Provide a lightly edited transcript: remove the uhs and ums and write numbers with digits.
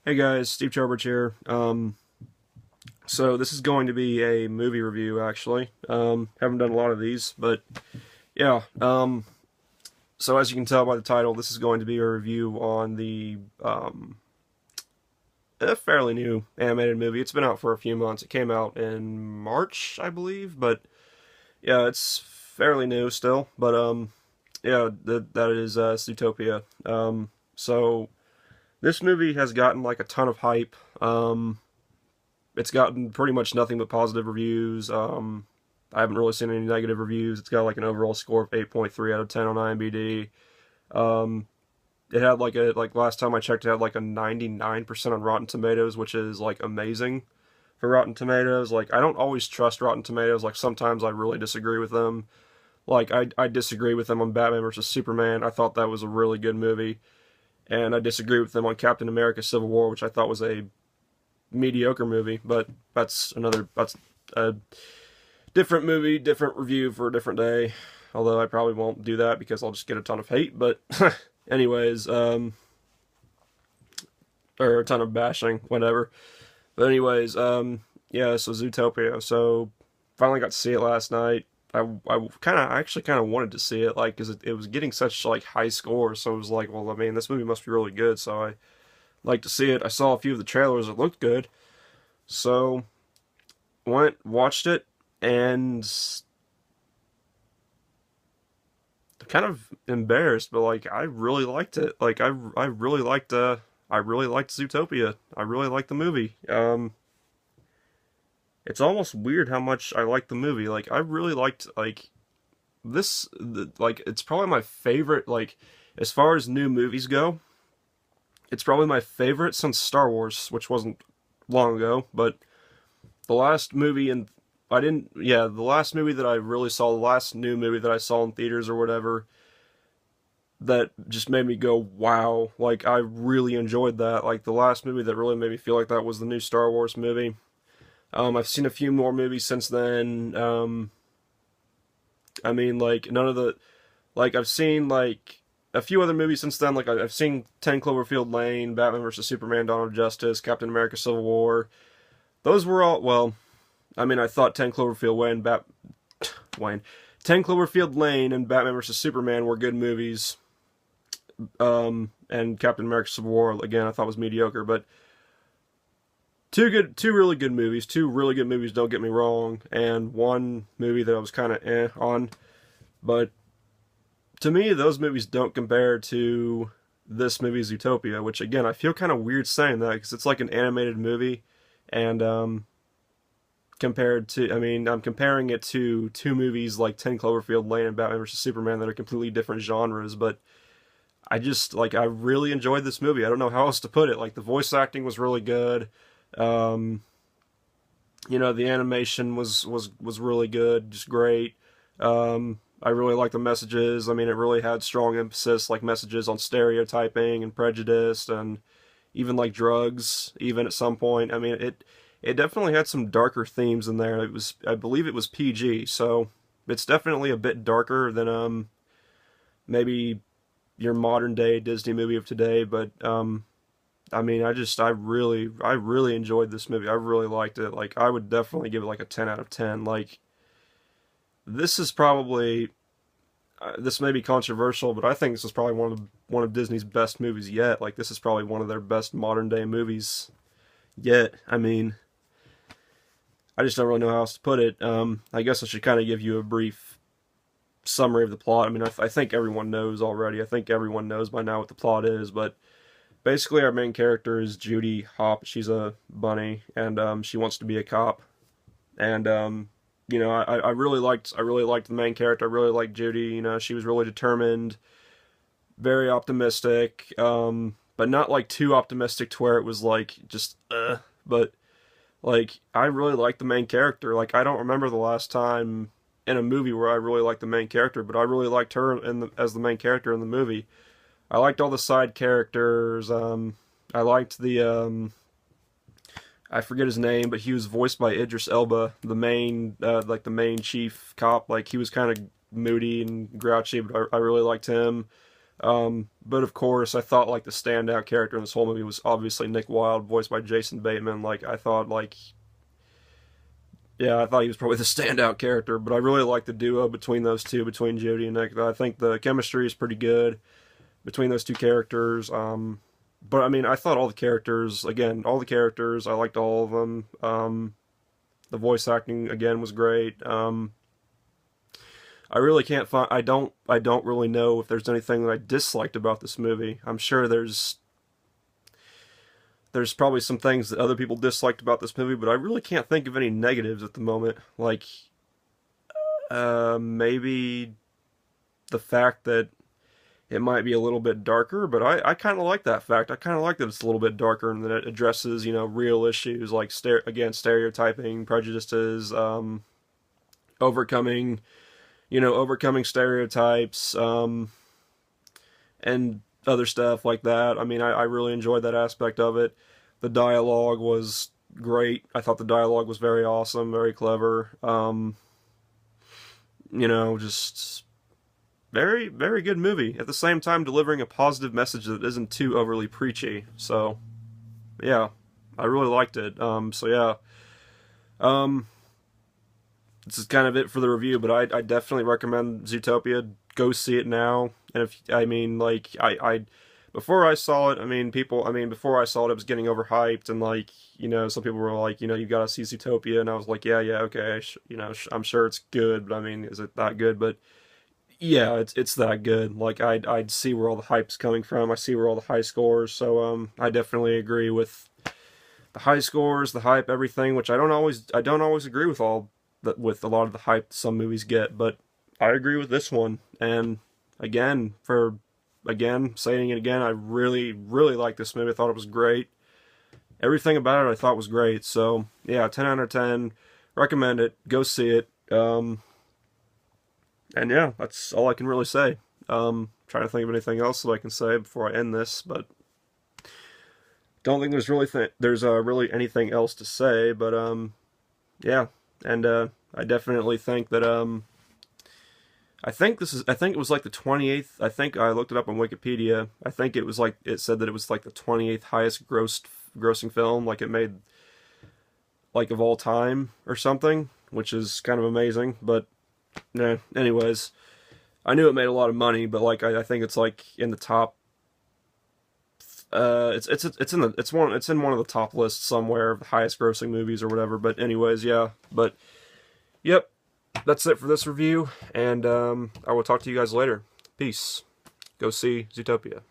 Hey guys, Steve Trowbridge here. So this is going to be a movie review, actually. Haven't done a lot of these, but yeah. So as you can tell by the title, this is going to be a review on the a fairly new animated movie. It's been out for a few months. It came out in March, I believe, but yeah, it's fairly new still. But yeah, that is Zootopia. So this movie has gotten like a ton of hype. It's gotten pretty much nothing but positive reviews. I haven't really seen any negative reviews. It's got like an overall score of 8.3 out of 10 on IMDb. Um, it had like last time I checked, it had like a 99% on Rotten Tomatoes, which is like amazing for Rotten Tomatoes. Like I don't always trust Rotten Tomatoes. Like sometimes I really disagree with them. Like I disagree with them on Batman versus Superman. I thought that was a really good movie, and I disagree with them on Captain America: Civil War, which I thought was a mediocre movie. But that's a different movie, different review for a different day. Although I probably won't do that because I'll just get a ton of hate. But anyways, or a ton of bashing, whatever. But anyways, yeah. So Zootopia. So finally got to see it last night. I actually kind of wanted to see it, like, because it was getting such like high scores. So it was like, well, I mean, this movie must be really good. So I like to see it. I saw a few of the trailers. It looked good. So went, watched it, and kind of embarrassed, but like I really liked it. Like I really liked Zootopia. I really liked the movie. It's almost weird how much I liked the movie. Like I really liked like like it's probably my favorite, like as far as new movies go. It's probably my favorite since Star Wars, which wasn't long ago, but the last movie in I didn't yeah, the last movie that I really saw, the last new movie that I saw in theaters or whatever, that just made me go wow. Like I really enjoyed that. Like the last movie that really made me feel like that was the new Star Wars movie. I've seen a few more movies since then. I mean, like none of the like I've seen like a few other movies since then. Like I've seen 10 Cloverfield Lane, Batman vs Superman: Dawn of Justice, Captain America: Civil War. Those were all well. I mean, I thought 10 Cloverfield Lane, Wayne, 10 Cloverfield Lane, and Batman vs Superman were good movies. And Captain America: Civil War again, I thought was mediocre, but two really good movies, two really good movies. Don't get me wrong, and one movie that I was kind of on, but to me, those movies don't compare to this movie Zootopia, which again I feel kind of weird saying that because it's like an animated movie, and compared to, I mean, I'm comparing it to two movies like 10 Cloverfield Lane and Batman vs Superman that are completely different genres, but I just like I really enjoyed this movie. I don't know how else to put it. Like the voice acting was really good. Um, the animation was really good, just great. I really like the messages. I mean, it really had strong emphasis, like messages on stereotyping and prejudice, and even like drugs, even at some point. I mean, it definitely had some darker themes in there. I believe it was PG, so it's definitely a bit darker than maybe your modern day Disney movie of today, but I mean, I really enjoyed this movie. I really liked it. Like I would definitely give it like a 10 out of 10. Like this is probably this may be controversial, but I think this is probably one of Disney's best movies yet. Like this is probably one of their best modern day movies yet. I mean, I just don't really know how else to put it. I guess I should kind of give you a brief summary of the plot. I mean, I think everyone knows already. I think everyone knows by now what the plot is, but basically our main character is Judy Hopps. She's a bunny, and she wants to be a cop. And I really liked the main character. I really liked Judy. She was really determined, very optimistic, but not like too optimistic to where it was like just but like I really liked the main character. Like I don't remember the last time in a movie where I really liked the main character, but I really liked her as the main character in the movie. I liked all the side characters. I liked the I forget his name, but he was voiced by Idris Elba, the main like the main chief cop. Like he was kind of moody and grouchy, but I really liked him. But of course, I thought like the standout character in this whole movie was obviously Nick Wilde, voiced by Jason Bateman. Like I thought, like yeah, I thought he was probably the standout character. But I really like the duo between those two, between Jodie and Nick. I think the chemistry is pretty good between those two characters. But I mean, I thought all the characters, again, all the characters, I liked all of them. The voice acting again was great. I really can't find. I don't really know if there's anything that I disliked about this movie. I'm sure there's probably some things that other people disliked about this movie, but I really can't think of any negatives at the moment. Like, maybe the fact that it might be a little bit darker, but I kind of like that fact. I kind of like that it's a little bit darker and that it addresses, real issues like, again, stereotyping, prejudices, overcoming, overcoming stereotypes, and other stuff like that. I mean, I really enjoyed that aspect of it. The dialogue was great. I thought the dialogue was very awesome, very clever. Just very, very good movie. At the same time, delivering a positive message that isn't too overly preachy. So, yeah, I really liked it. So yeah, this is kind of it for the review. But I definitely recommend Zootopia. Go see it now. And if I mean, like, I before I saw it, before I saw it, it was getting overhyped, and like, some people were like, you gotta see Zootopia, and I was like, yeah, okay, I'm sure it's good, but I mean, is it that good? But yeah, it's that good. Like I'd see where all the hype's coming from. I see where all the high scores. So I definitely agree with the high scores, the hype, everything. Which I don't always agree with with a lot of the hype some movies get, but I agree with this one. And again, saying it again, I really really like this movie. I thought it was great. Everything about it I thought was great. So yeah, 10 out of 10. Recommend it. Go see it. And yeah, that's all I can really say. Trying to think of anything else that I can say before I end this, but don't think there's really anything else to say. But yeah, and I definitely think that I think it was like the 28th. I think I looked it up on Wikipedia. I think it said that it was like the 28th highest grossing film, like it made, like, of all time or something, which is kind of amazing. But nah, anyways, I knew it made a lot of money, but like I think it's like in the top. It's in one of the top lists somewhere of the highest grossing movies or whatever. But anyways, yeah. But yep, that's it for this review, and I will talk to you guys later. Peace. Go see Zootopia.